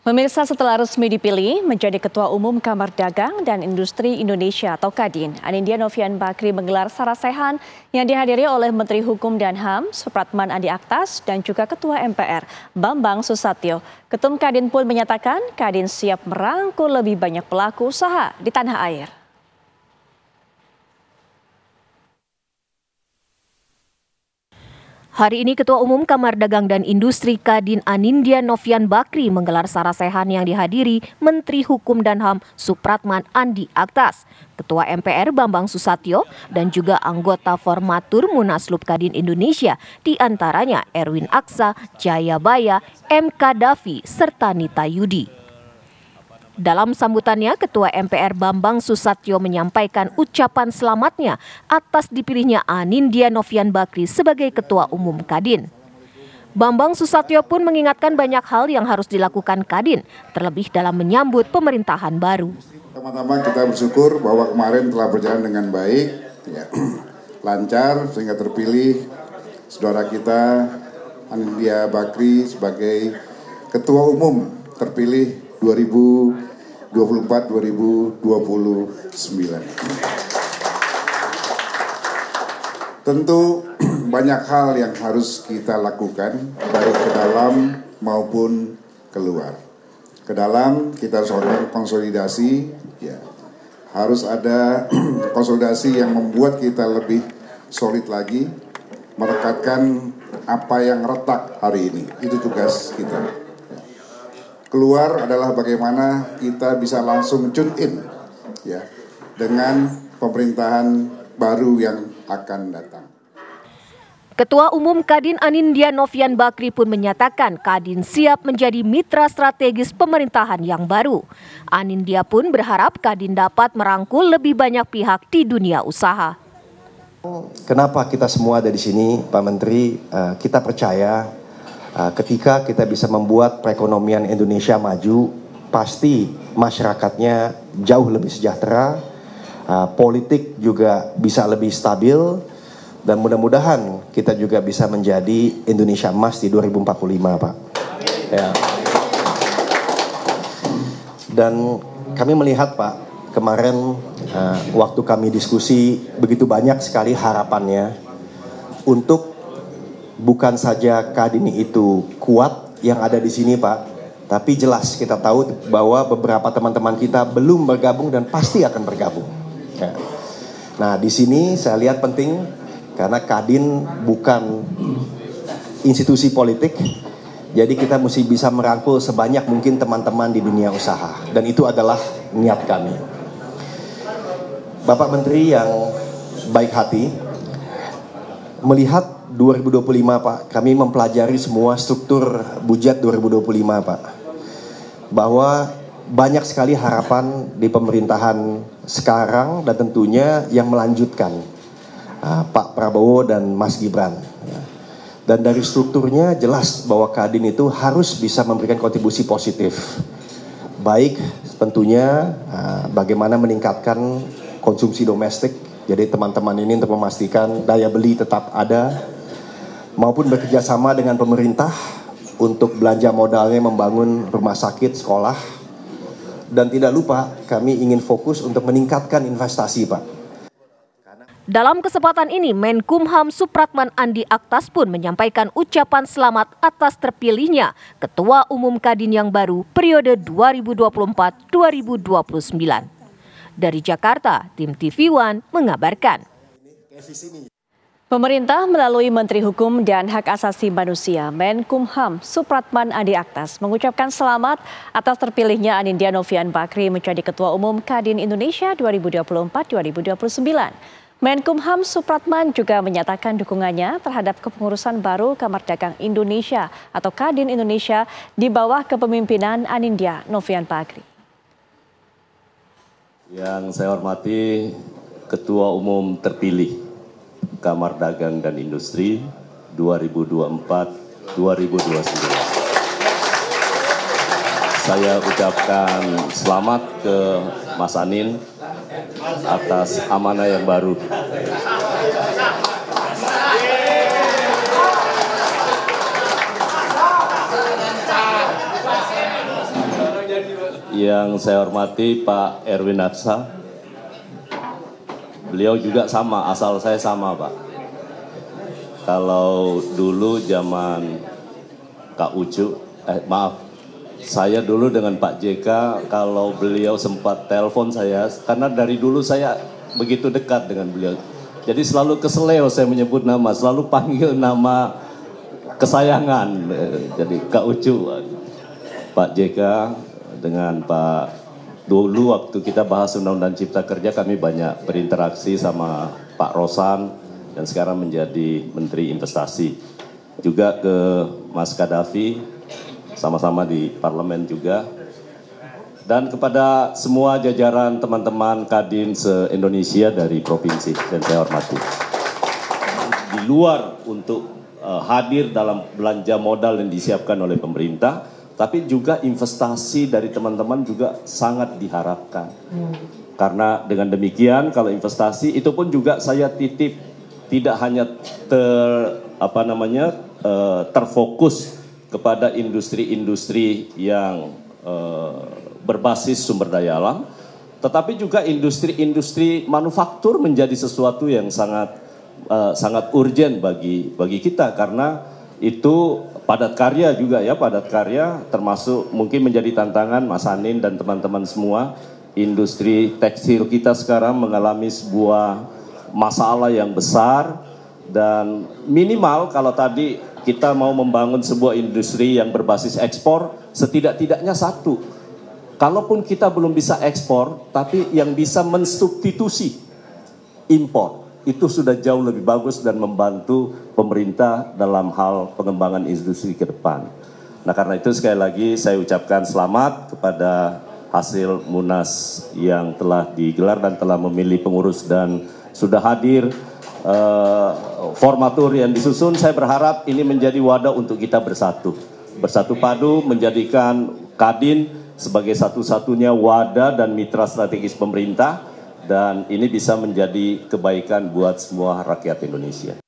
Pemirsa, setelah resmi dipilih menjadi Ketua Umum Kamar Dagang dan Industri Indonesia atau Kadin, Anindya Novian Bakri menggelar sarasehan yang dihadiri oleh Menteri Hukum dan HAM Supratman Andi Aktas dan juga Ketua MPR Bambang Susatyo. Ketum Kadin pun menyatakan Kadin siap merangkul lebih banyak pelaku usaha di tanah air. Hari ini Ketua Umum Kamar Dagang dan Industri Kadin Anindya Novian Bakri menggelar sarasehan yang dihadiri Menteri Hukum dan HAM Supratman Andi Aktas, Ketua MPR Bambang Susatyo, dan juga anggota Formatur Munaslup Kadin Indonesia, diantaranya Erwin Aksa, Jayabaya, M. Kadafi, serta Nita Yudi. Dalam sambutannya, Ketua MPR Bambang Susatyo menyampaikan ucapan selamatnya atas dipilihnya Anindya Novian Bakri sebagai Ketua Umum Kadin. Bambang Susatyo pun mengingatkan banyak hal yang harus dilakukan Kadin, terlebih dalam menyambut pemerintahan baru. Pertama-tama kita bersyukur bahwa kemarin telah berjalan dengan baik, ya, lancar sehingga terpilih saudara kita Anindya Bakri sebagai Ketua Umum terpilih 2024-2029. Tentu banyak hal yang harus kita lakukan baik ke dalam maupun keluar. Ke dalam kita harus melakukan konsolidasi, ya. Harus ada konsolidasi yang membuat kita lebih solid lagi, merekatkan apa yang retak hari ini. Itu tugas kita. Keluar adalah bagaimana kita bisa langsung tune in, ya, dengan pemerintahan baru yang akan datang. Ketua Umum Kadin Anindya Novian Bakri pun menyatakan Kadin siap menjadi mitra strategis pemerintahan yang baru. Anindya pun berharap Kadin dapat merangkul lebih banyak pihak di dunia usaha. Kenapa kita semua ada di sini, Pak Menteri? Kita percaya ketika kita bisa membuat perekonomian Indonesia maju, pasti masyarakatnya jauh lebih sejahtera, politik juga bisa lebih stabil, dan mudah-mudahan kita juga bisa menjadi Indonesia Emas di 2045, Pak. Ya. Dan kami melihat, Pak, kemarin waktu kami diskusi begitu banyak sekali harapannya untuk bukan saja Kadin itu kuat yang ada di sini, Pak, tapi jelas kita tahu bahwa beberapa teman-teman kita belum bergabung dan pasti akan bergabung. Ya. Nah, di sini saya lihat penting karena Kadin bukan institusi politik, jadi kita mesti bisa merangkul sebanyak mungkin teman-teman di dunia usaha, dan itu adalah niat kami. Bapak Menteri yang baik hati, melihat 2025, Pak, kami mempelajari semua struktur budget 2025, Pak, bahwa banyak sekali harapan di pemerintahan sekarang dan tentunya yang melanjutkan Pak Prabowo dan Mas Gibran. Dan dari strukturnya jelas bahwa Kadin itu harus bisa memberikan kontribusi positif, baik tentunya bagaimana meningkatkan konsumsi domestik, jadi teman-teman ini untuk memastikan daya beli tetap ada, maupun bekerja sama dengan pemerintah untuk belanja modalnya membangun rumah sakit, sekolah. Dan tidak lupa kami ingin fokus untuk meningkatkan investasi, Pak. Dalam kesempatan ini, Menkumham Supratman Andi Aktas pun menyampaikan ucapan selamat atas terpilihnya Ketua Umum Kadin yang baru periode 2024-2029. Dari Jakarta, tim TV One mengabarkan. Pemerintah melalui Menteri Hukum dan Hak Asasi Manusia Menkumham Supratman Andi Aktas mengucapkan selamat atas terpilihnya Anindya Novian Bakri menjadi Ketua Umum Kadin Indonesia 2024-2029. Menkumham Supratman juga menyatakan dukungannya terhadap kepengurusan baru Kamar Dagang Indonesia atau Kadin Indonesia di bawah kepemimpinan Anindya Novian Bakri. Yang saya hormati Ketua Umum terpilih Kamar Dagang dan Industri 2024-2029. Saya ucapkan selamat ke Mas Anin atas amanah yang baru. Yang saya hormati Pak Erwin Aksa, beliau juga sama, asal saya sama Pak. Kalau dulu zaman Kak Ucu, maaf, saya dulu dengan Pak JK, kalau beliau sempat telepon saya, karena dari dulu saya begitu dekat dengan beliau. Jadi selalu keseleo saya menyebut nama, selalu panggil nama kesayangan. Jadi Kak Ucu, Pak JK, dengan Pak, dulu waktu kita bahas Undang-Undang Cipta Kerja kami banyak berinteraksi sama Pak Rosan dan sekarang menjadi Menteri Investasi. Juga ke Mas Kadafi, sama-sama di parlemen juga. Dan kepada semua jajaran teman-teman Kadin se-Indonesia dari provinsi dan saya hormati. Di luar untuk hadir dalam belanja modal yang disiapkan oleh pemerintah, tapi juga investasi dari teman-teman juga sangat diharapkan. Karena dengan demikian kalau investasi itu pun juga saya titip tidak hanya terfokus kepada industri-industri yang berbasis sumber daya alam, tetapi juga industri-industri manufaktur menjadi sesuatu yang sangat urgent bagi kita karena itu padat karya juga ya, padat karya termasuk mungkin menjadi tantangan Mas Anin dan teman-teman semua. Industri tekstil kita sekarang mengalami sebuah masalah yang besar dan minimal kalau tadi kita mau membangun sebuah industri yang berbasis ekspor, setidak-tidaknya satu. Kalaupun kita belum bisa ekspor, tapi yang bisa mensubstitusi impor. Itu sudah jauh lebih bagus dan membantu pemerintah dalam hal pengembangan industri ke depan. Nah karena itu sekali lagi saya ucapkan selamat kepada hasil Munas yang telah digelar dan telah memilih pengurus dan sudah hadir formatur yang disusun. Saya berharap ini menjadi wadah untuk kita bersatu padu menjadikan Kadin sebagai satu-satunya wadah dan mitra strategis pemerintah. Dan ini bisa menjadi kebaikan buat semua rakyat Indonesia.